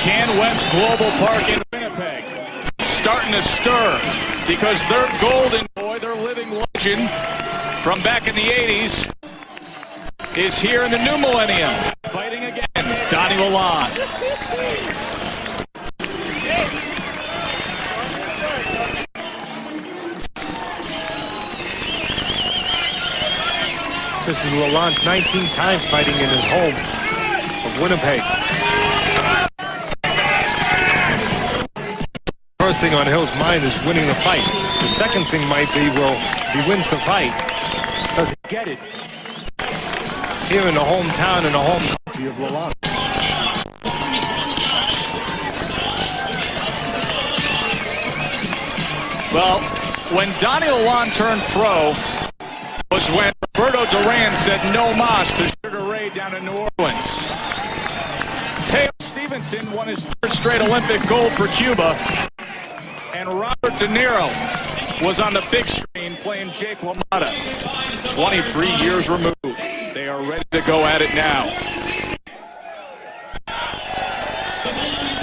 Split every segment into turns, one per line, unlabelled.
CanWest Global Park in Winnipeg, starting to stir because their golden boy, their living legend from back in the 80s, is here in the new millennium, fighting again, Donny Lalonde.
This is Lalonde's 19th time fighting in his home of Winnipeg. First thing on Hill's mind is winning the fight. The second thing might be, well, if he wins the fight, does he get it here in the hometown and the home country of Lalonde?
Well, when Donny Lalonde turned pro was when Roberto Duran said no mas to Sugar Ray down in New Orleans. Teo Stevenson won his third straight Olympic gold for Cuba. And Robert De Niro was on the big screen playing Jake LaMotta. 23 years removed. They are ready to go at it now.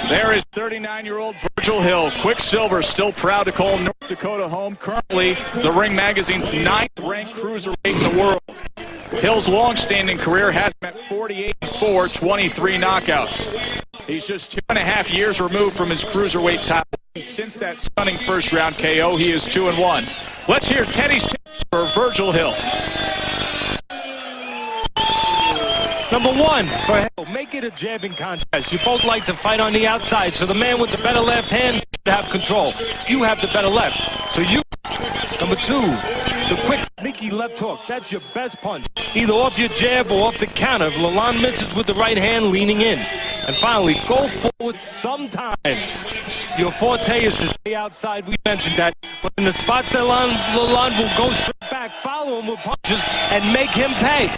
There is 39-year-old Virgil Hill. Quicksilver still proud to call North Dakota home. Currently, the Ring Magazine's 9th-ranked cruiserweight in the world. Hill's long-standing career has him at 48-4, 23 knockouts. He's just 2.5 years removed from his cruiserweight title. Since that stunning first-round KO, he is 2-1. Let's hear Teddy's tips for Virgil Hill.
Number one, for Hill, make it a jabbing contest. You both like to fight on the outside, so the man with the better left hand should have control. You have the better left, so you. Number two, the quick, sneaky left hook. That's your best punch. Either off your jab or off the counter. If Lalonde misses with the right hand, leaning in. And finally, go forward sometimes. Your forte is to stay outside. We mentioned that. But in the spots that Lalonde will go straight back, follow him with punches, and make him pay.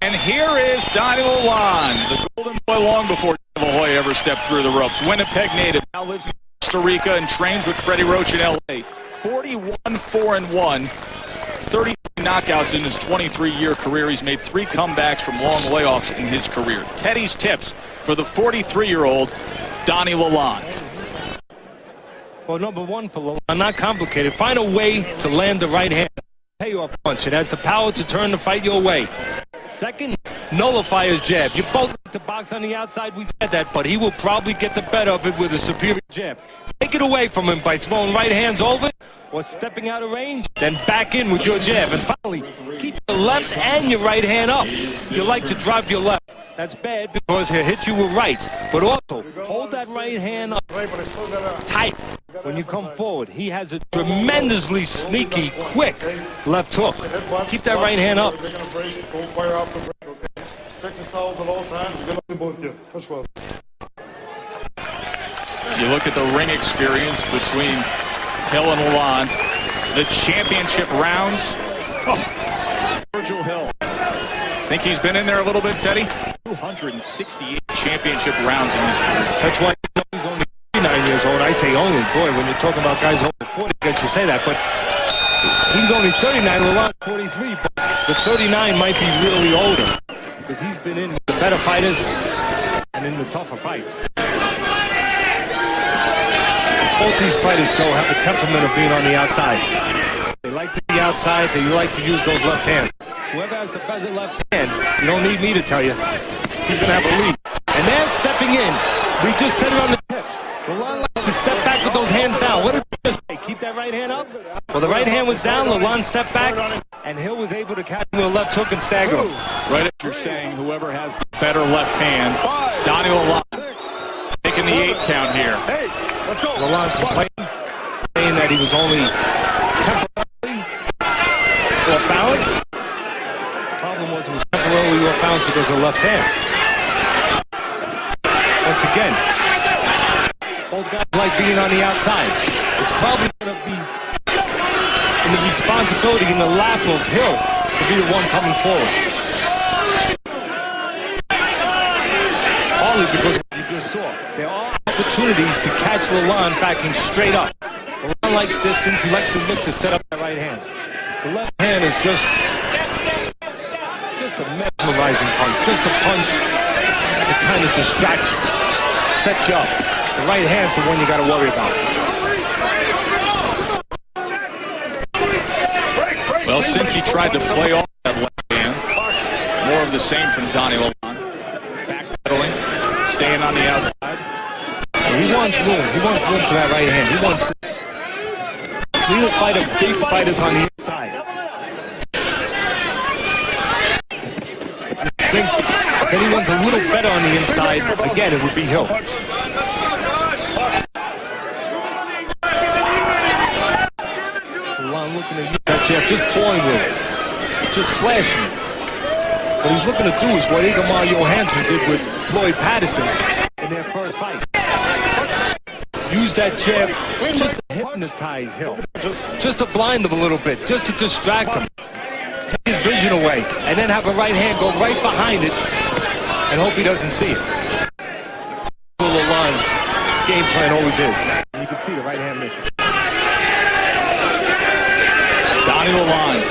And here is Donny Lalonde, the golden boy long before Ahoy ever stepped through the ropes. Winnipeg native, now lives in Costa Rica and trains with Freddie Roach in L.A. 41-4-1, 33 knockouts in his 23-year career. He's made 3 comebacks from long layoffs in his career. Teddy's tips for the 43-year-old Donny Lalonde.
Well, number one for Lalonde, not complicated. Find a way to land the right hand. Payoff punch. It has the power to turn the fight your way. Second, nullify his jab. You both like to box on the outside, we said that, but he will probably get the better of it with a superior jab. Take it away from him by throwing right hands over or stepping out of range, then back in with your jab. And finally, keep your left and your right hand up. You like to drop your left. That's bad because he'll hit you with right. But also, hold that right hand up tight when you come forward. He has a tremendously sneaky, quick left hook. Keep that right hand up.
You look at the ring experience between Hill and Lalonde. The championship rounds. Oh, Virgil Hill. Think he's been in there a little bit, Teddy? 268 championship rounds in his career.
That's why he's only 39 years old. I say only. Boy, when you're talking about guys over 40, I guess you say that. But he's only 39, Lalonde 43. But the 39 might be really older because he's been in with the better fighters and in the tougher fights. Both these fighters, Joe, have a temperament of being on the outside. They like to be outside. They like to use those left hands. Whoever has the better left hand, you don't need me to tell you, he's going to have a lead. And they're stepping in. We just said it on the tips. Lalonde likes to step back with those hands down. What did we just say? Keep that right hand up? Well, the right hand was down. Lalonde stepped back, and Hill was able to catch him with a left hook and stagger him.
Right as you're saying, whoever has the better left hand, Donny Lalonde taking the 8 count here.
Lalonde complaining, saying that he was only temporarily off balance. Problem was he was temporarily off balance because of the left hand. Once again, both guys like being on the outside. It's probably going to be in the responsibility in the lap of Hill to be the one coming forward. Partly because you just saw. There are opportunities to catch Lalonde backing straight up. Lalonde likes distance. He likes to look to set up that right hand. The left hand is just a mesmerizing punch. Just a punch to kind of distract you. set you up. The right hand's the one you got to worry about.
Well, since he tried to play off that left hand, more of the same from Donny Lalonde. Backpedaling, staying on the outside.
He wants room. He wants room for that right hand. He wants to. Neither fighter, big fighters on the inside. I think if anyone's a little better on the inside, again, it would be Hill. Looking to use that jab, just pulling with it, just flashing it. What he's looking to do is what Igamar Johansson did with Floyd Patterson in their first fight. Use that jab just to hypnotize Hill, just to blind him a little bit, just to distract him, take his vision away, and then have a right hand go right behind it and hope he doesn't see it. Lalonde's game plan always is. And you can see the right hand missing.
Donny Lalonde,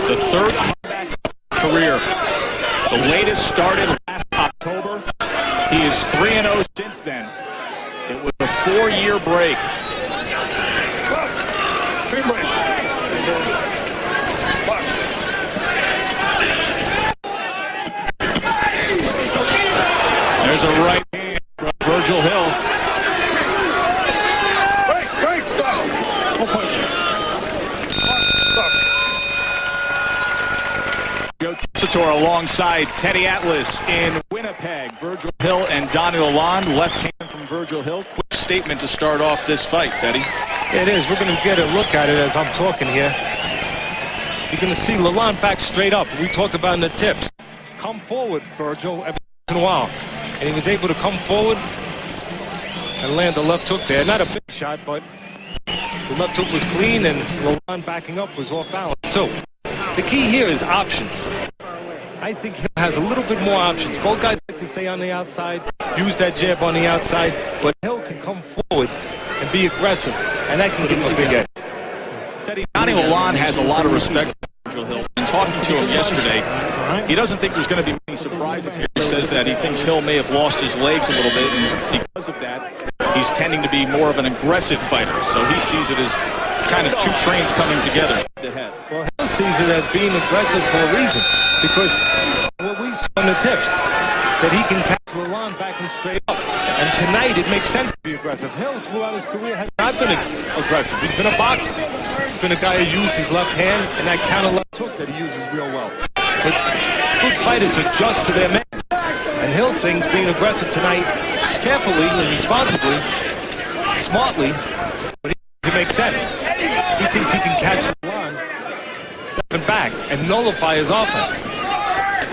the third comeback of his career. The latest started last October. He is 3-0 since then. It was a 4-year break. There's a right hand from Virgil Hill.
Break, stop. No punch.
Joe Tessitore alongside Teddy Atlas in Winnipeg. Virgil Hill and Donny Lalonde. Left hand from Virgil Hill. Quick statement to start off this fight, Teddy.
It is. We're going to get a look at it as I'm talking here. You're going to see Lalonde back straight up. We talked about in the tips. Come forward, Virgil, every once in a while. And he was able to come forward and land the left hook there. Not a big shot, but the left hook was clean, and Lalonde backing up was off balance, too. The key here is options. I think Hill has a little bit more options. Both guys like to stay on the outside, use that jab on the outside, but Hill can come forward and be aggressive, and that can give him a big edge.
Teddy, Donny Lalonde has a lot of respect for Virgil Hill. And talking to him yesterday, he doesn't think there's going to be many surprises here. He says that he thinks Hill may have lost his legs a little bit, and because of that, he's tending to be more of an aggressive fighter. So he sees it as kind of two trains coming together.
Well, Hill sees it as being aggressive for a reason, because what we saw in the tips, that he can catch Lalonde backing straight up. And tonight, it makes sense to be aggressive. Hill, throughout his career, has not been aggressive. He's been a boxer. He's been a guy who used his left hand and that counter left hook that he uses real well. But good fighters adjust to their man. And Hill thinks being aggressive tonight, carefully and responsibly, smartly, but it makes sense. He thinks he can catch Lalonde stepping back and nullify his offense.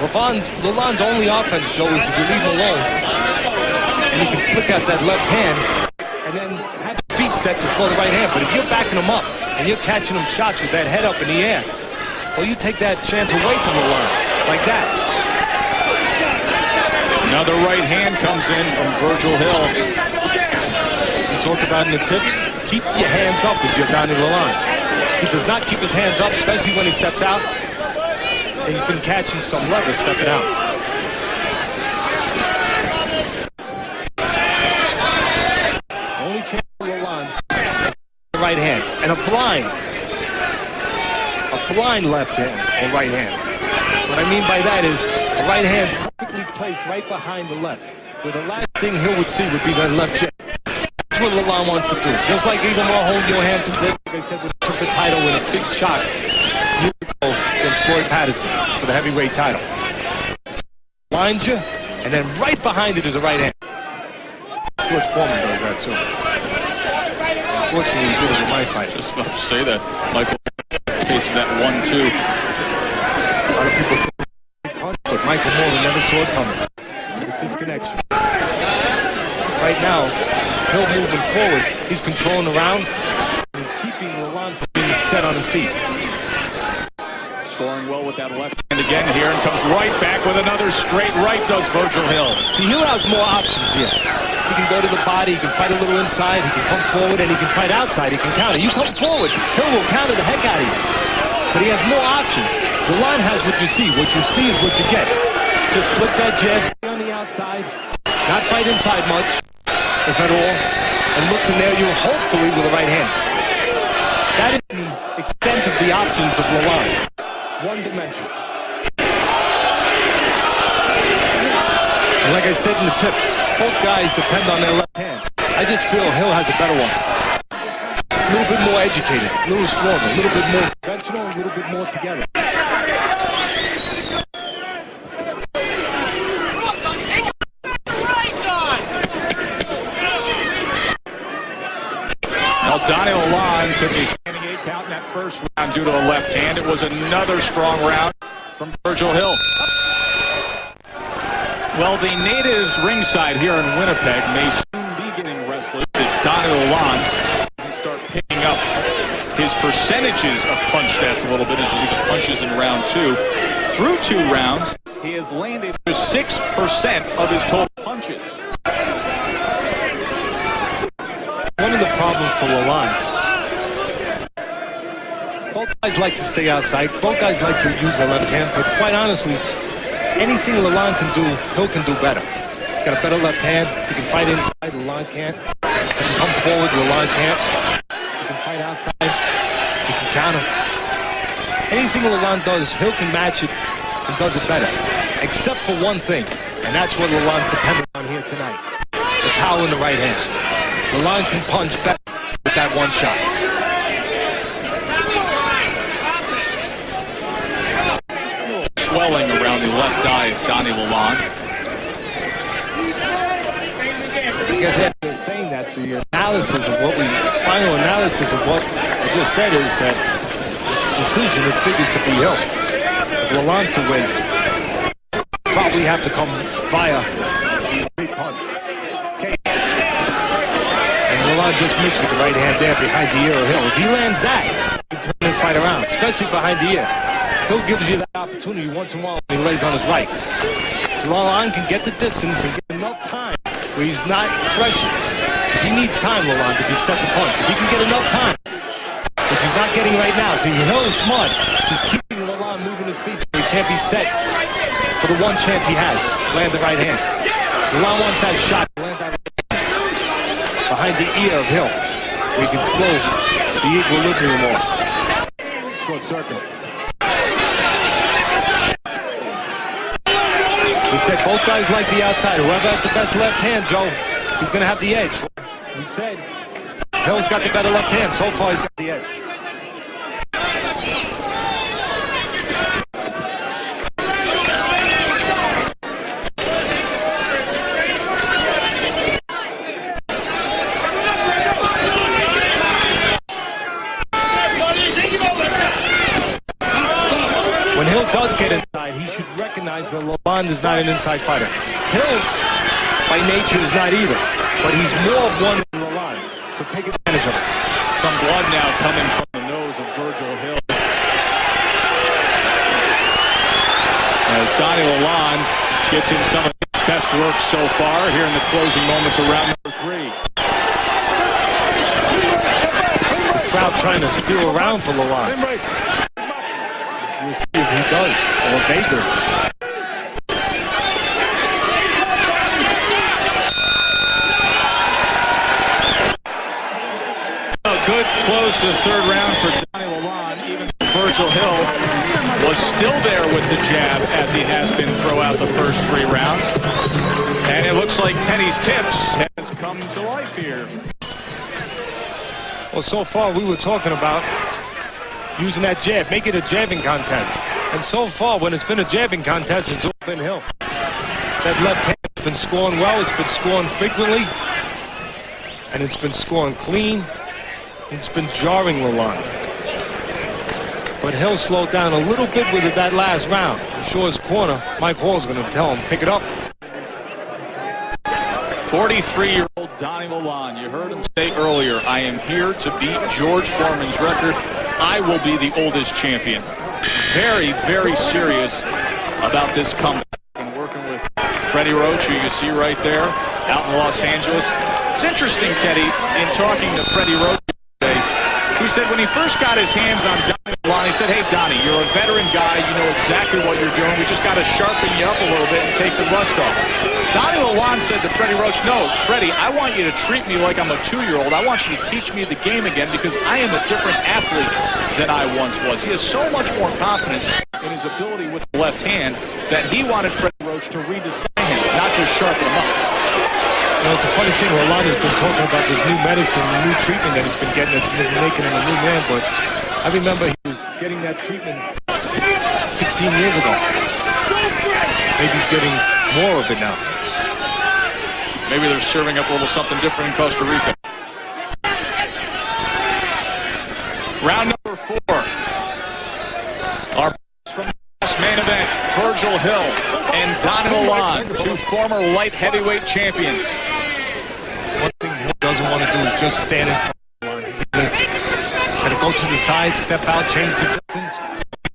Lalonde's only offense, Joe, is if you leave him alone and he can flick out that left hand and then have his feet set to throw the right hand. But if you're backing him up and you're catching him shots with that head up in the air, well, you take that chance away from Lalonde like that.
Another right hand comes in from Virgil Hill.
We talked about in the tips, keep your hands up if you're Donny Lalonde. He does not keep his hands up, especially when he steps out. And he's been catching some leather stepping out. Only chance for Lalonde, the right hand, and a blind left hand or right hand. What I mean by that is a right hand perfectly placed right behind the left, where the last thing Hill would see would be that left jab. That's what Lalonde wants to do. Just like Igamar Johansson did, like I said, when he took the title in a big shot years ago against Floyd Patterson for the heavyweight title. Blinds you, and then right behind it is a right hand. George Foreman does that too. Unfortunately, he did it with my fight.
Just about to say that. Michael facing that 1-2.
A lot of people think, but Michael Moore never saw it coming. With this connection. Right now, Hill moving forward. He's controlling the rounds. He's keeping Lalonde from being set on his feet.
Scoring well with that left hand again here, and comes right back with another straight right, does Virgil Hill.
See, Hill has more options here. He can go to the body, he can fight a little inside, he can come forward, and he can fight outside, he can counter. You come forward, Hill will counter the heck out of you. But he has more options. Lalonde has what you see. What you see is what you get. Just flip that jab, stay on the outside, not fight inside much, if at all, and look to nail you, hopefully, with a right hand. That is the extent of the options of Lalonde. One dimension. And like I said in the tips, both guys depend on their left hand. I just feel Hill has a better one. A little bit more educated, a little stronger, a little bit more conventional, a little bit more together.
Well, Donny Lalonde took a standing 8 count in that first round due to a left hand. It was another strong round from Virgil Hill. Well, the natives ringside here in Winnipeg may soon be getting restless if Donny Lalonde doesn't start picking up his percentages of punch stats a little bit as you see the punches in round 2. Through 2 rounds, he has landed 6% of his total punches.
One of the problems for Lalonde, both guys like to stay outside, both guys like to use their left hand, but quite honestly, anything Lalonde can do, Hill can do better. He's got a better left hand, he can fight inside, Lalonde can't. He can come forward, Lalonde can't. He can fight outside, he can counter. Anything Lalonde does, Hill can match it and does it better. Except for one thing, and that's what Lalonde's dependent on here tonight. The power in the right hand. Lalonde can punch better with that one shot.
Swelling around the left eye of Donny Lalonde.
I guess they're saying that the analysis of what final analysis of what I just said is that it's a decision that figures to be Hill. If Lalonde's to win, probably have to come via a big punch. Okay. And Lalonde just missed with the right hand there behind the ear of Hill. If he lands that, he can turn this fight around, especially behind the ear. Hill gives you that opportunity once in a while when he lays on his right. So Lalonde can get the distance and get enough time where he's not pressured. Because he needs time, Lalonde, to be set to punch. If he can get enough time, which he's not getting right now, so Hill is smart. He's keeping Lalonde moving his feet so he can't be set for the one chance he has, land the right hand. Lalonde wants that shot to land that right hand behind the ear of Hill, where he can throw the equilibrium off. Short circuit. He said both guys like the outside. Whoever has the best left hand, Joe, he's going to have the edge. He said Hill's got the better left hand. So far, he's got the edge. When Hill does get inside, he should recognize that Lalonde is not an inside fighter. Hill, by nature, is not either, but he's more of one than Lalonde, so take advantage of it.
Some blood now coming from the nose of Virgil Hill. As Donny Lalonde gets him some of his best work so far here in the closing moments of round number 3.
The crowd trying to steal around for Lalonde. We'll see if he does, or if they do.
A good close to the 3rd round for Donny Lalonde. Even Virgil Hill was still there with the jab as he has been throughout the first 3 rounds. And it looks like Teddy's tips has come to life here.
Well, so far we were talking about using that jab, make it a jabbing contest. And so far, when it's been a jabbing contest, it's all been Hill. That left hand has been scoring well, it's been scoring frequently, and it's been scoring clean, and it's been jarring Lalonde. But Hill slowed down a little bit with it that last round. I'm sure his corner, Mike Hall's going to tell him, pick it up.
43-year-old Donny Lalonde, you heard him say earlier, I am here to beat George Foreman's record. I will be the oldest champion. Very, very serious about this comeback. Been working with Freddie Roach, who you see right there, out in Los Angeles. It's interesting, Teddy, in talking to Freddie Roach today, he said when he first got his hands on Donny Lalonde, on. He said, hey, Donny, you're a veteran guy. You know exactly what you're doing. We just got to sharpen you up a little bit and take the rust off. Donny Lalonde said to Freddie Roach, no, Freddie, I want you to treat me like I'm a 2-year-old. I want you to teach me the game again because I am a different athlete than I once was. He has so much more confidence in his ability with the left hand that he wanted Freddie Roach to redesign him, not just sharpen him up.
You know, it's a funny thing. Lalonde has been talking about this new medicine, the new treatment that he's been getting that's been making him a new man, but I remember he was getting that treatment 16 years ago. Maybe he's getting more of it now.
Maybe they're serving up a little something different in Costa Rica. Round number 4. Our from the main event, Virgil Hill and Donny Lalonde, 2 former light heavyweight champions.
One thing Hill doesn't want to do is just stand in front of Lalonde. He's got to go to the side, step out, change the distance.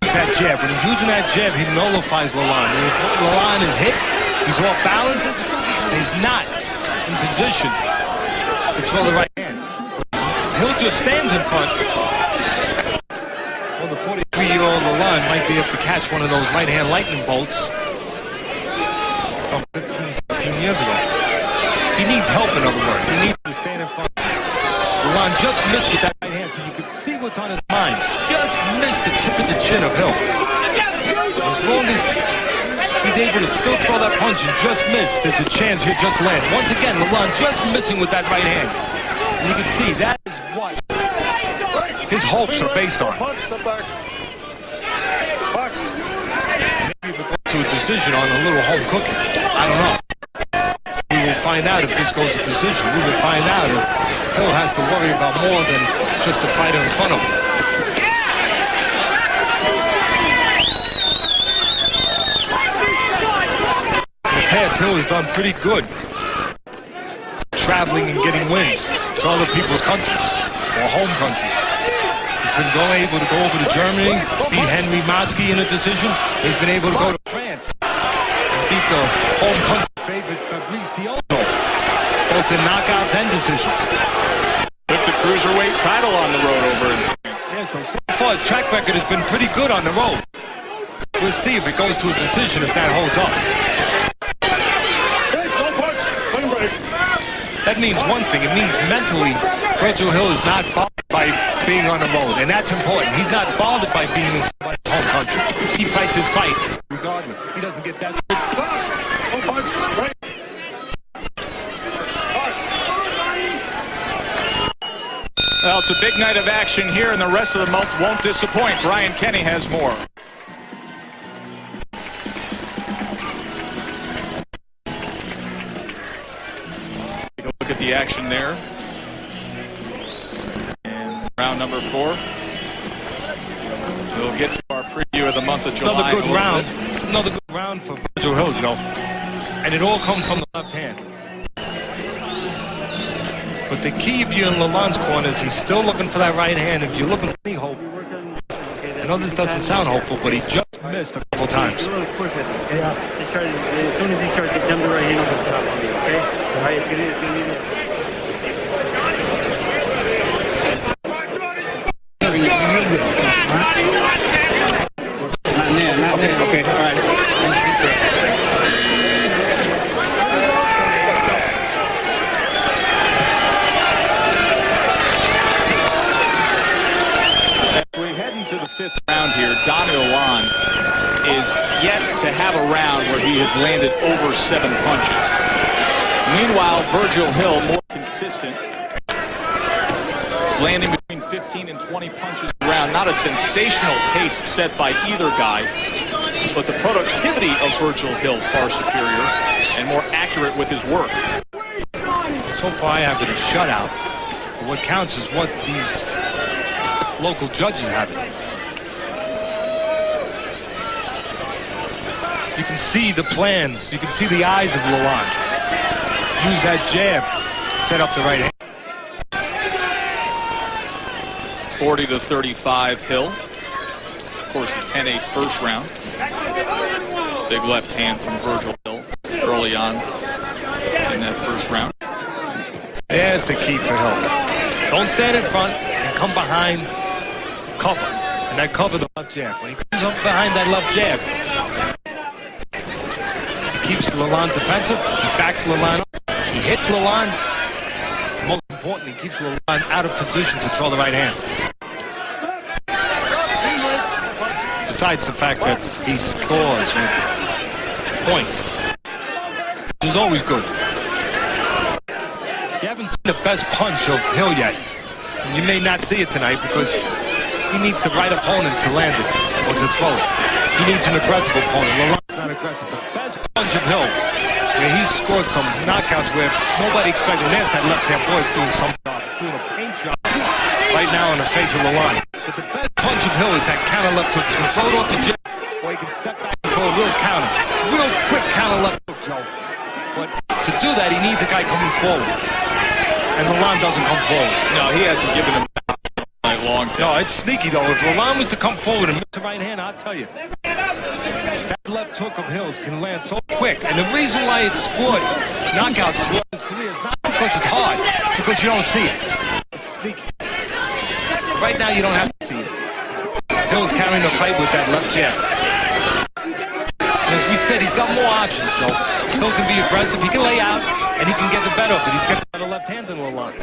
Use that jab. When he's using that jab, he nullifies Lalonde. When Lalonde is hit, he's off balance, and he's not in position to throw the right hand. Hill just stands in front. Well, the 43-year-old Lalonde might be able to catch one of those right-hand lightning bolts from 15, 16 years ago. He needs help, in other words. He needs to stand in front. Lalonde just missed with that right hand, so you could see what's on his mind. Just missed the tip of the chin of Hill. As long as he's able to still throw that punch and just miss, there's a chance he'll just land. Once again, Lalonde just missing with that right hand. And you can see that is what his hopes are based on. Maybe we'll go to a decision on a little home cooking. I don't know. We will find out if this goes to decision. We will find out if Hill has to worry about more than just a fighter in front of him. In the past, Hill has done pretty good traveling and getting wins to other people's countries or home countries. He's been able to go over to Germany, beat Henry Maski in a decision. He's been able to go to France and beat the home country favorite Fabrice Tiotto, both in knockouts and decisions.
Took the cruiserweight title on the road over in France.
Yeah, so far his track record has been pretty good on the road. We'll see if it goes to a decision, if that holds up. That means one thing. It means mentally, Virgil Hill is not bothered by being on the road, and that's important. He's not bothered by being in somebody's home country. He fights his fight regardless. He doesn't get that.
Well, it's a big night of action here, and the rest of the month won't disappoint. Brian Kenny has more. Take a look at the action there. And round number 4. We'll get to our preview of the month of July.
Another good round. Another good round for Virgil Hill, Joe. And it all comes from the left hand. But the key, if you're in Lalonde's corner, is he's still looking for that right hand. If you're looking for any hope, I know this doesn't sound hopeful, but he just missed a couple times.
A little quick with it. Yeah. Just try to, as soon as he starts to jump the right hand over the top of me, okay? All right, it's gonna Not there. Okay, all right.
To the 5th round here, Donny Lalonde is yet to have a round where he has landed over 7 punches. Meanwhile, Virgil Hill, more consistent, is landing between 15 and 20 punches a round. Not a sensational pace set by either guy, but the productivity of Virgil Hill far superior and more accurate with his work.
So far, I have been a shutout. But what counts is what these local judges have it. You can see the plans. You can see the eyes of Lalonde. Use that jab, set up the right hand.
40-35 Hill. Of course, the 10-8 first round. Big left hand from Virgil Hill early on in that first round.
There's the key for Hill. Don't stand in front and come behind cover. And that covered the left jab. When he comes up behind that left jab, he keeps Lalonde defensive. He backs Lalonde up. He hits Lalonde. Most important, he keeps Lalonde out of position to throw the right hand. Besides the fact that he scores with points, which is always good. You haven't seen the best punch of Hill yet. And you may not see it tonight because he needs the right opponent to land it or to throw it. He needs an aggressive opponent. Lalonde's not aggressive. The best punch of Hill, where he scored some knockouts where nobody expected. There's that left-hand boy is doing some job. He's doing a paint job right now on the face of Lalonde. But the best punch of Hill is that counter left hook. You can throw it off the jab, or he can step back and throw a real counter. Real quick counter left hook, Joe. But to do that, he needs a guy coming forward. And Lalonde doesn't come forward.
No, he hasn't given him a long time.
No, it's sneaky, though. If Lalonde was to come forward and miss the right hand, I'll tell you. That left hook of Hill's can land so quick. And the reason why it's scored knockouts throughout his career is not because it's hard. It's because you don't see it. It's sneaky. Right now, you don't have to see it. Hill's carrying the fight with that left jab. And as we said, he's got more options, Joe. Hill can be aggressive. He can lay out, and he can get the better of it. He's got the better left hand than Lalonde.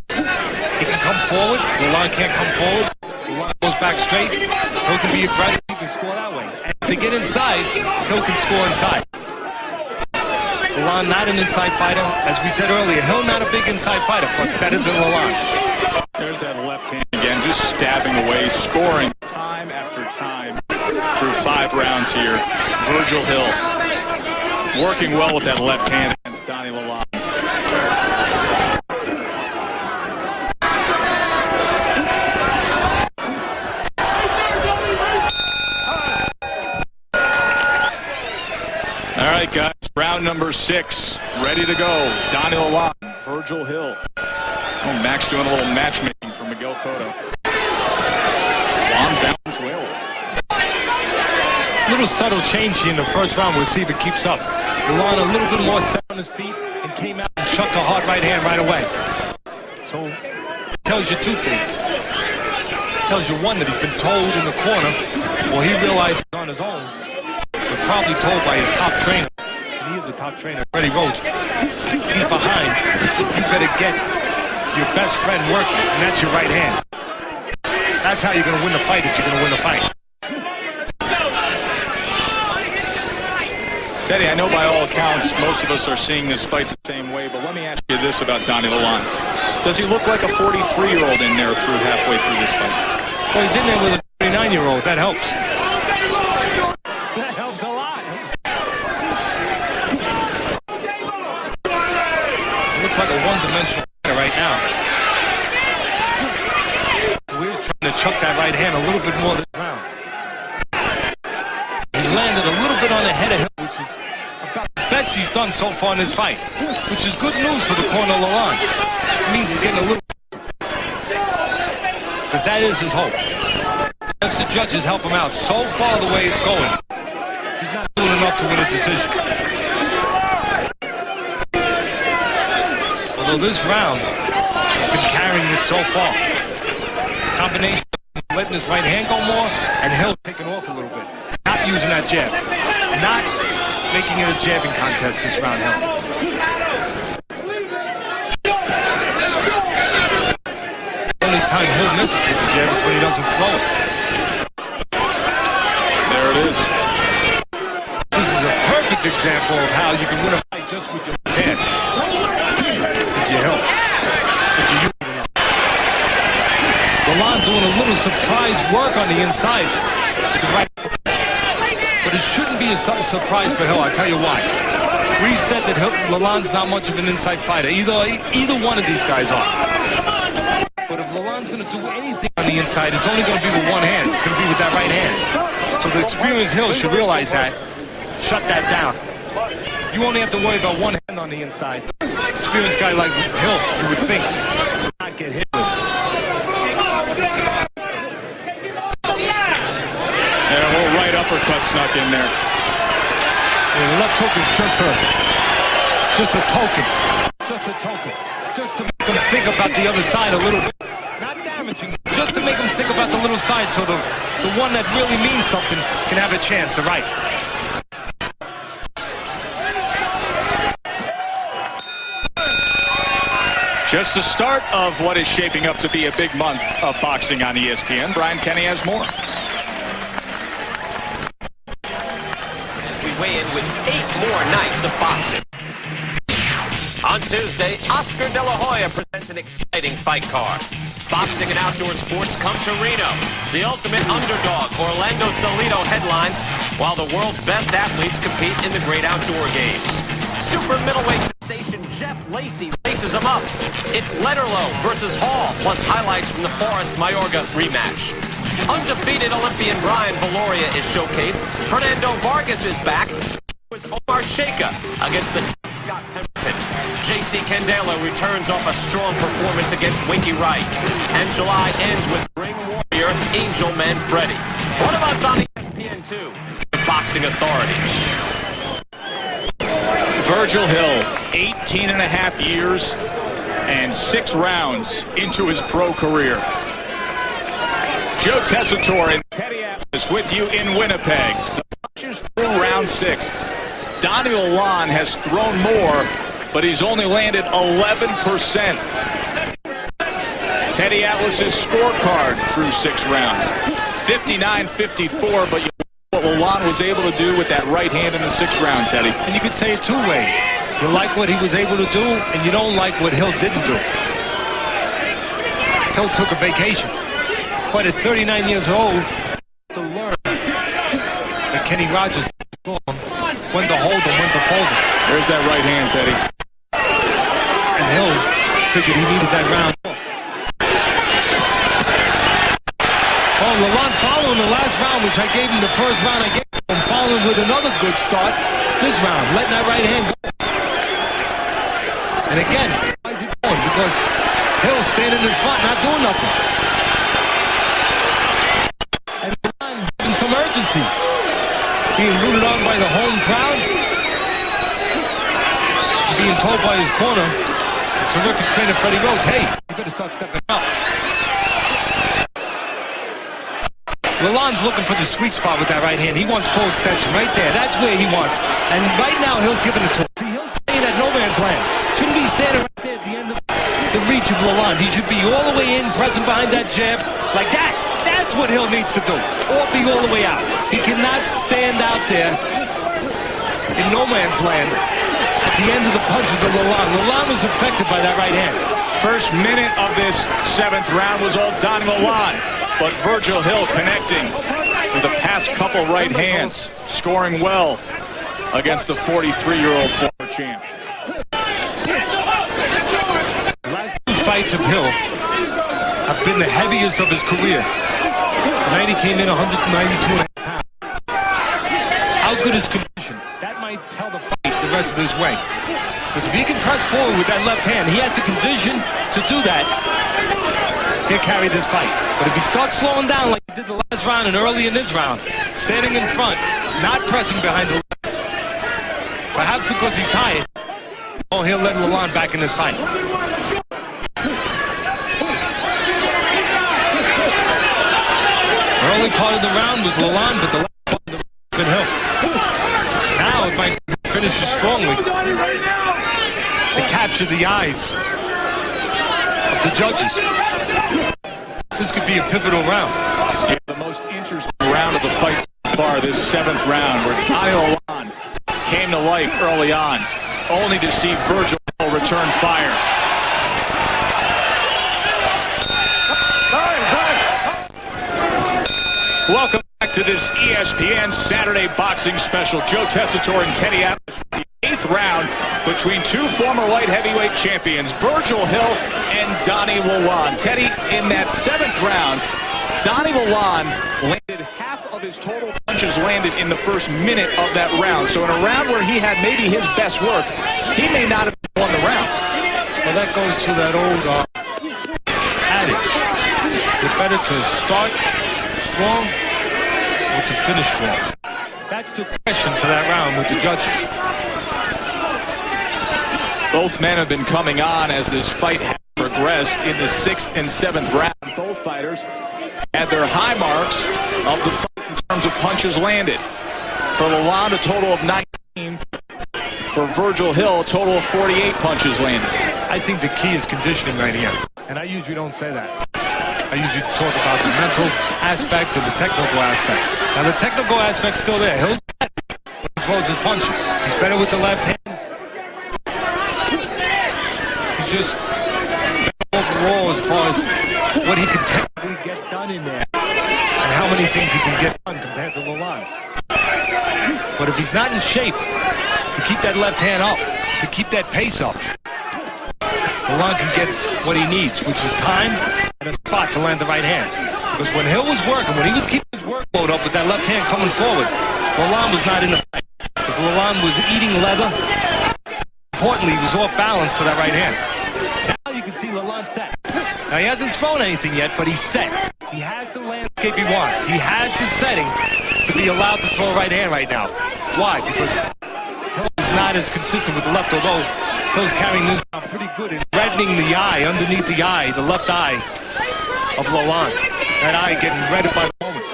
He can come forward. Lalonde can't come forward. Lalonde goes back straight. Hill can be aggressive. He can score that way. And if they get inside, Hill can score inside. Lalonde not an inside fighter. As we said earlier, Hill not a big inside fighter, but better than Lalonde.
There's that left hand again, just stabbing away, scoring time after time through 5 rounds here. Virgil Hill working well with that left hand against Donny Lalonde. All right, guys, round number 6, ready to go. Donny Lalonde, Virgil Hill. Oh, Max doing a little matchmaking for Miguel Cotto. Juan Valenzuela.
Little subtle change here in the first round. We'll see if it keeps up. Lalonde a little bit more set on his feet and came out and chucked a hard right hand right away. So it tells you 2 things. It tells you, one, that he's been told in the corner, or he realized on his own, but probably told by his top trainer. And he is a top trainer, Freddie Roach. He's behind. You better get your best friend working, and that's your right hand. That's how you're going to win the fight if you're going to win the fight.
Teddy, I know by all accounts most of us are seeing this fight the same way, but let me ask you this about Donny Lalonde. Does he look like a 43-year-old in there halfway through this fight?
Well, he's in there with a 39-year-old. That helps. That helps a lot. Looks like a one-dimensional fighter right now. We're trying to chuck that right hand a little bit more this round. He landed a little bit on the head of Hill, which is about the best he's done so far in this fight, which is good news for the corner of Lalonde. It means he's getting a little, because that is his hope. Unless the judges help him out so far the way it's going, he's not doing enough to win a decision. Although this round, he's been carrying it so far. Combination of letting his right hand go more and Hill taking off a little bit. Not using that jab. Not making it a jabbing contest this round, Hill. The only time Hill misses with the jab is when he doesn't throw it.
There it is.
This is a perfect example of how you can win a fight just with your left hand. If you help. If you use it enough. Lalonde doing a little surprise work on the inside with the right. But it shouldn't be a surprise for Hill. I'll tell you why. We said that Lalonde's not much of an inside fighter. Either one of these guys are. But if Lalonde's going to do anything on the inside, it's only going to be with one hand. It's going to be with that right hand. So the experienced Hill should realize that. Shut that down. You only have to worry about one hand on the inside. Experienced guy like Hill, you would think, would not get hit with it.
And a little right uppercut snuck in there.
And the left hook is just a token. Just a token. Just to make him think about the other side a little bit. Not damaging. just to make him think about the little side, so the one that really means something can have a chance to right.
Just the start of what is shaping up to be a big month of boxing on ESPN. Brian Kenny has more.
As we weigh in with 8 more nights of boxing. On Tuesday, Oscar De La Hoya presents an exciting fight card. Boxing and outdoor sports come to Reno. The ultimate underdog, Orlando Salido, headlines, while the world's best athletes compete in the great outdoor games. Super middleweight sensation Jeff Lacey laces him up. It's Letterlow versus Hall, plus highlights from the Forrest Mayorga rematch. Undefeated Olympian Brian Valoria is showcased. Fernando Vargas is back. Was Omar Sheikha against the Scott Pemberton. J.C. Candela returns off a strong performance against Winky Wright. And July ends with ring warrior Angel Manfredi. What about Donny ESPN2, the boxing authority?
Virgil Hill, 18 and a half years and 6 rounds into his pro career. Joe Tessitore and Teddy Atlas with you in Winnipeg. The punches through round 6. Donny Lalonde has thrown more, but he's only landed 11%. Teddy Atlas's scorecard through 6 rounds, 59-54, but you know what Lalonde was able to do with that right hand in the 6th round, Teddy.
And you could say it 2 ways. You like what he was able to do, and you don't like what Hill didn't do. Hill took a vacation. But at 39 years old, to learn that Kenny Rogers when to hold him, when to fold him.
There's that right hand, Teddy.
And Hill figured he needed that round. Oh, Lalonde following the last round, which I gave him the first round. I gave him following with another good start this round, letting that right hand go. And again, why is he going? Because Hill's standing in front, not doing nothing. And Lalonde having some urgency. Being rooted on by the home crowd. Being told by his corner, terrific trainer Freddie Rhodes, hey, you better start stepping up. Lalonde's looking for the sweet spot with that right hand. He wants full extension right there. That's where he wants. And right now, Hill's giving it to him. See, Hill's staying at no man's land. Shouldn't be standing right there at the end of the reach of Lalonde. He should be all the way in, pressing behind that jab like that. That's what Hill needs to do, or be all the way out. He cannot stand out there in no man's land at the end of the punches of Lalonde. Lalonde was affected by that right hand.
First minute of this 7th round was all Donny Lalonde, but Virgil Hill connecting with the past couple right hands, scoring well against the 43-year-old former champ.
The last 2 fights of Hill have been the heaviest of his career. Tonight he came in 192.5 pounds. How good is condition? That might tell the fight the rest of this way. Because if he can press forward with that left hand, he has the condition to do that. He'll carry this fight. But if he starts slowing down like he did the last round and early in this round, standing in front, not pressing behind the left, perhaps because he's tired, oh, he'll let Lalonde back in this fight. The early part of the round was Lalonde, but the last part of the round has been Hill. Now it might finish strongly to capture the eyes of the judges. This could be a pivotal round.
Yeah, the most interesting round of the fight so far, this 7th round, where Donny Lalonde came to life early on, only to see Virgil Hill return fire. Welcome back to this ESPN Saturday boxing special. Joe Tessitore and Teddy Atlas with the 8th round between 2 former light heavyweight champions, Virgil Hill and Donny Lalonde. Teddy, in that 7th round, Donny Lalonde landed half of his total punches landed in the first minute of that round. So in a round where he had maybe his best work, he may not have won the round.
Well, that goes to that old adage. Is it better to start strong or to finish strong? That's the question for that round with the judges.
Both men have been coming on as this fight has progressed in the 6th and 7th round. Both fighters had their high marks of the fight in terms of punches landed. For Lalonde, a total of 19. For Virgil Hill, a total of 48 punches landed.
I think the key is conditioning right here. And I usually don't say that. I usually talk about the mental aspect and the technical aspect. Now the technical aspect's still there. He'll when he throws his punches. He's better with the left hand. He's just better overall as far as what he can technically get done in there. And how many things he can get done compared to Lalonde. But if he's not in shape to keep that left hand up, to keep that pace up, Lalonde can get what he needs, which is time and a spot to land the right hand. Because when Hill was working, when he was keeping his workload up with that left hand coming forward, Lalonde was not in the fight. Because Lalonde was eating leather. Importantly, he was off balance for that right hand. Now you can see Lalonde set. Now he hasn't thrown anything yet, but he's set. He has the landscape he wants. He has the setting to be allowed to throw a right hand right now. Why? Because Hill is not as consistent with the left, although Hill's carrying this out pretty good and reddening the eye, underneath the eye, the left eye of Lalonde. That eye getting reddened by the moment.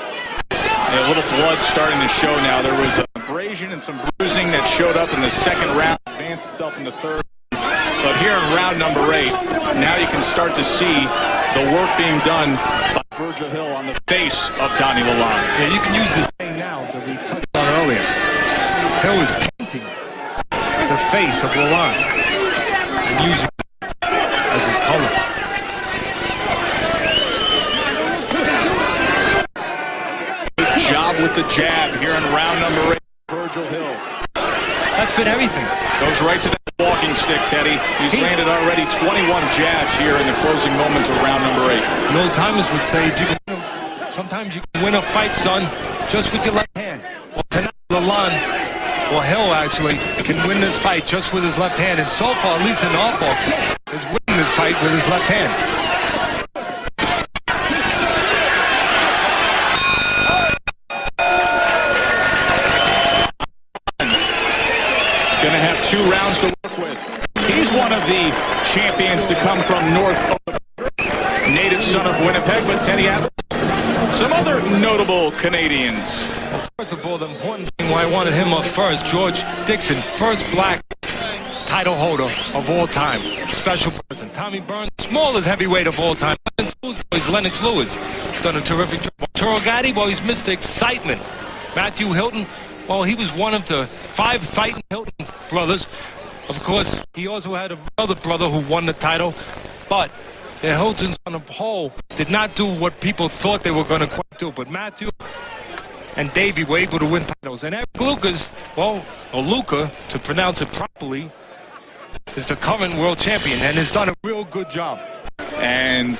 Yeah, a little blood starting to show now. There was abrasion and some bruising that showed up in the second round, advanced itself in the third. But here in round number 8, now you can start to see the work being done by Virgil Hill on the face of Donny Lalonde.
Yeah, you can use this thing now that we touched on earlier. Hill is painting the face of Lalonde and using it as his color.
Good job with the jab here in round number 8. Virgil Hill.
That's been everything.
Goes right to that walking stick, Teddy. He's landed already 21 jabs here in the closing moments of round number 8.
The old timers would say, if you can, sometimes you can win a fight, son, just with your left hand. Well, tonight, Lalonde, or Hill actually, can win this fight just with his left hand. And so far, at least in our book, is winning this fight with his left hand.
Going to have 2 rounds to work with. He's one of the champions to come from North, native son of Winnipeg, but Teddy Adams. Some other notable Canadians.
Well, first of all, the important thing why I wanted him up first, George Dixon, first black title holder of all time. Special person. Tommy Burns, smallest heavyweight of all time. Lennox Lewis, done a terrific job. Turo Gatti, well, he's missed the excitement. Matthew Hilton, well, he was one of the 5 fighting Hilton brothers. Of course, he also had another brother who won the title, but the Hiltons on the whole did not do what people thought they were going to quite do. But Matthew and Davey were able to win titles. And Eric Lucas, well, or Luca, to pronounce it properly, is the current world champion and has done a real good job.
And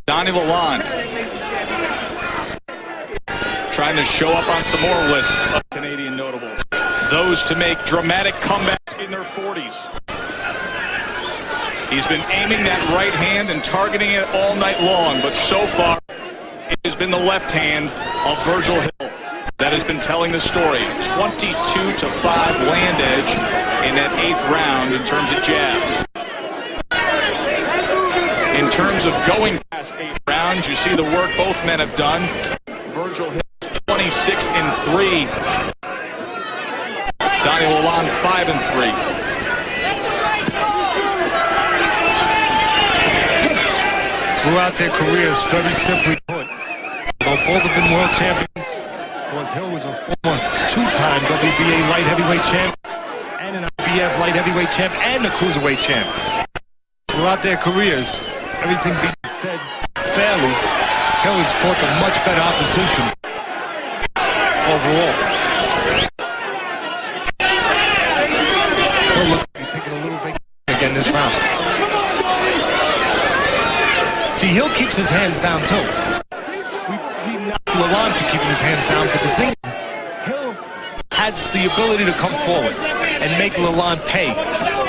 Donny Lalonde trying to show up on some more lists of Canadian notables. Those to make dramatic comebacks in their 40s. He's been aiming that right hand and targeting it all night long, but so far it has been the left hand of Virgil Hill that has been telling the story. 22-5 land edge in that 8th round in terms of jabs. In terms of going past 8 rounds, you see the work both men have done. Virgil Hill 26-3. Donny Lalonde 5-3.
Throughout their careers, very simply put, though both have been world champions, because Hill was a former 2-time WBA light heavyweight champ and an IBF light heavyweight champ and a cruiserweight champ. Throughout their careers, everything being said fairly, Hill has fought the much better opposition overall. Hill looks like he's taking a little vacation again this round. See, Hill keeps his hands down too. We knocked Lalonde for keeping his hands down, but the thing is, Hill has the ability to come forward and make Lalonde pay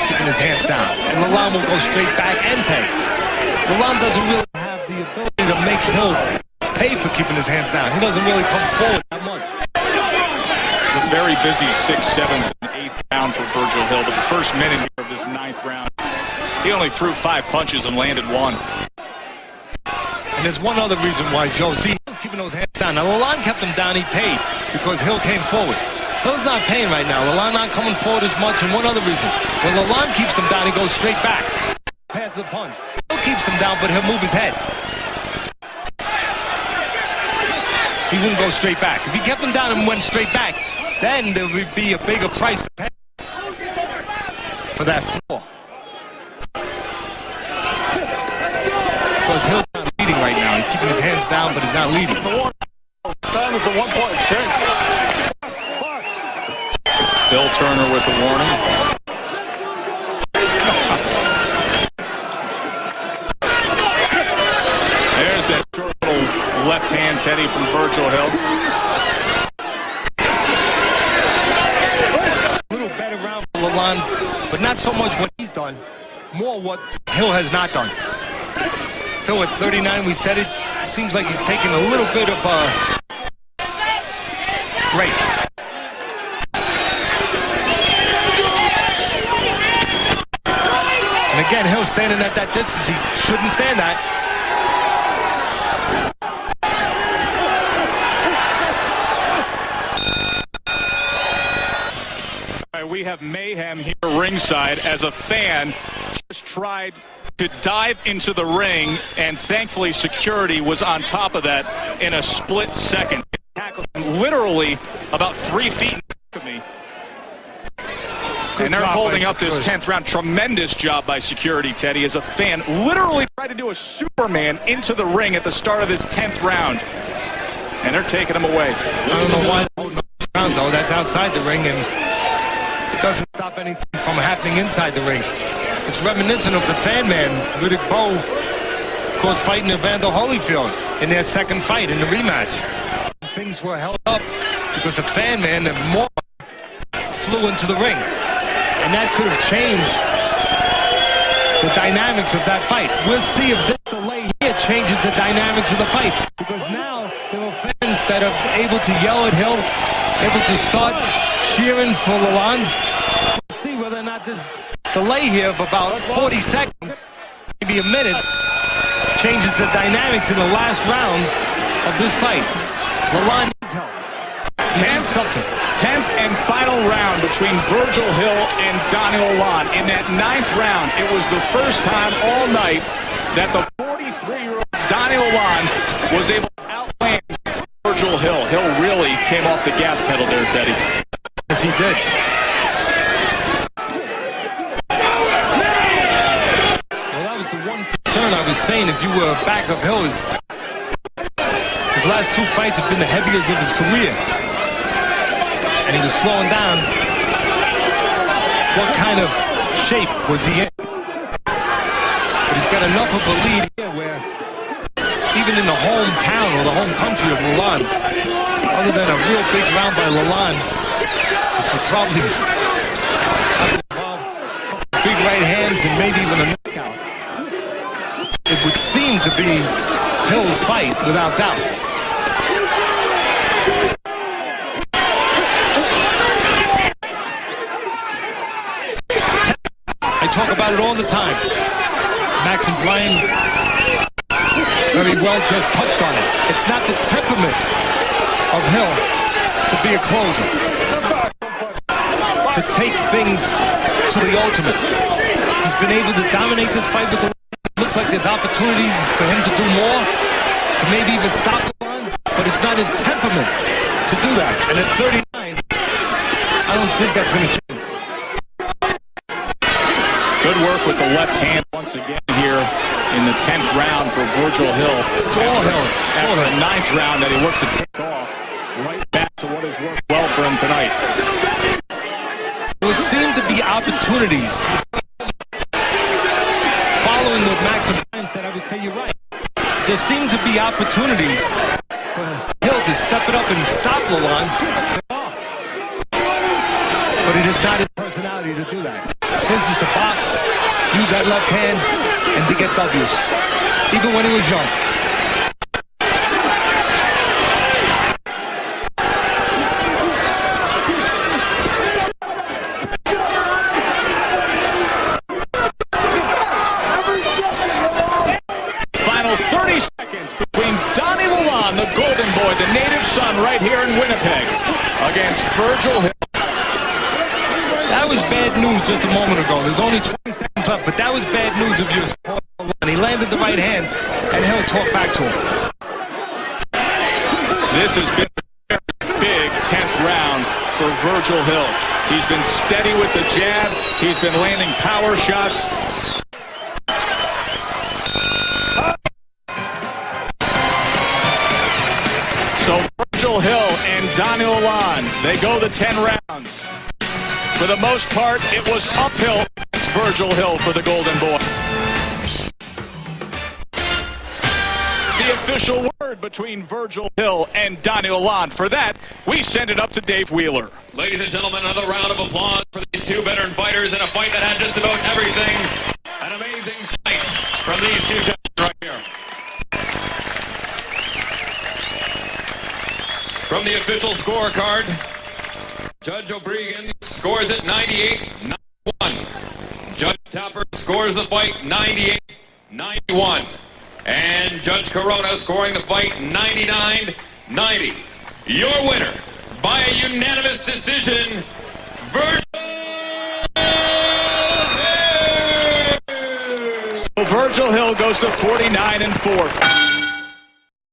keeping his hands down. And Lalonde will go straight back and pay. Lalonde doesn't really have the ability to make Hill pay for keeping his hands down. He doesn't really come forward that much.
It's a very busy 6th, 7th, and 8th round for Virgil Hill, but the first minute here of this 9th round He only threw 5 punches and landed 1.
And there's one other reason why, Joe. See, Hill's keeping those hands down. Now, Lalonde kept him down. He paid because Hill came forward. Hill's not paying right now. Lalonde not coming forward as much. And one other reason. When Lalonde keeps him down, he goes straight back. Pads the punch. Hill keeps him down, but he'll move his head. He wouldn't go straight back. If he kept him down and went straight back, then there would be a bigger price to pay for that floor. Because Hill's not leading right now. He's keeping his hands down, but he's not leading.
Time is the 1 point.
Bill Turner with the warning. There's that short little left hand, Teddy, from Virgil Hill.
A little better round for Lalonde, but not so much what he's done, more what Hill has not done. Hill at 39, we said it, seems like he's taking a little bit of a break. And again, Hill standing at that distance, he shouldn't stand that.
We have mayhem here ringside as a fan just tried to dive into the ring, and thankfully security was on top of that in a split second. Tackled him literally about 3 feet in front of me. And they're holding up this 10th round. Tremendous job by security, Teddy, as a fan literally tried to do a Superman into the ring at the start of this 10th round. And they're taking him away.
I don't know why they're holding around, though. That's outside the ring, and it doesn't stop anything from happening inside the ring. It's reminiscent of the Fan Man, Riddick Bowe, of course, fighting Evander Holyfield in their second fight in the rematch. Things were held up because the Fan Man, the moron, flew into the ring. And that could have changed the dynamics of that fight. We'll see if this delay here changes the dynamics of the fight. Because now there are fans that are able to yell at Hill, able to start cheering for Lalonde. We'll see whether or not this delay here of about 40 seconds, maybe a minute, changes the dynamics in the last round of this fight. Lalonde needs help.
10th and final round between Virgil Hill and Donny Lalonde. In that 9th round, it was the first time all night that the 43-year-old Donny Lalonde was able to outland Virgil Hill. Hill really came off the gas pedal there, Teddy.
Yes, he did. Well, that was the one concern I was saying. If you were back of Hill, his last 2 fights have been the heaviest of his career. And he was slowing down. What kind of shape was he in? But he's got enough of a lead here where even in the hometown or the home country of Lalonde, other than a real big round by Lalonde, which would probably have to involve big right hands and maybe even a knockout, it would seem to be Hill's fight without doubt. I talk about it all the time. Max and Brian very well just touched on it. It's not the temperament of Hill to be a closer, to take things to the ultimate. He's been able to dominate this fight with the line. It looks like there's opportunities for him to do more, to maybe even stop the line, but it's not his temperament to do that. And at 39, I don't think that's going to change.
Good work with the left hand once again here in the 10th round for Virgil Hill.
It's all Hill.
After the 9th round that he worked to take off, right back to what has worked well for him tonight.
There would seem to be opportunities. Following what Max and Brian said, I would say you're right. There seem to be opportunities for Hill to step it up and stop Lalonde. But it is not his personality to do that. His is to box, use that left hand, and to get W's. Even when he was young.
against Virgil Hill.
That was bad news just a moment ago. There's only 20 seconds left, but that was bad news of yours. And he landed the right hand, and Hill talked back to him.
This has been a very big 10th round for Virgil Hill. He's been steady with the jab. He's been landing power shots. So Virgil Hill and Donny Lalonde, they go the 10 rounds. For the most part, it was uphill against Virgil Hill for the Golden Boy. The official word between Virgil Hill and Donny Lalonde. For that, we send it up to Dave Wheeler.
Ladies and gentlemen, another round of applause for these two veteran fighters in a fight that had just about everything. An amazing fight from these two gentlemen right here. From the official scorecard, Judge O'Brien scores it 98-91. Judge Tapper scores the fight 98-91. And Judge Corona scoring the fight 99-90. Your winner by a unanimous decision, Virgil Hill.
So Virgil Hill goes to 49-4.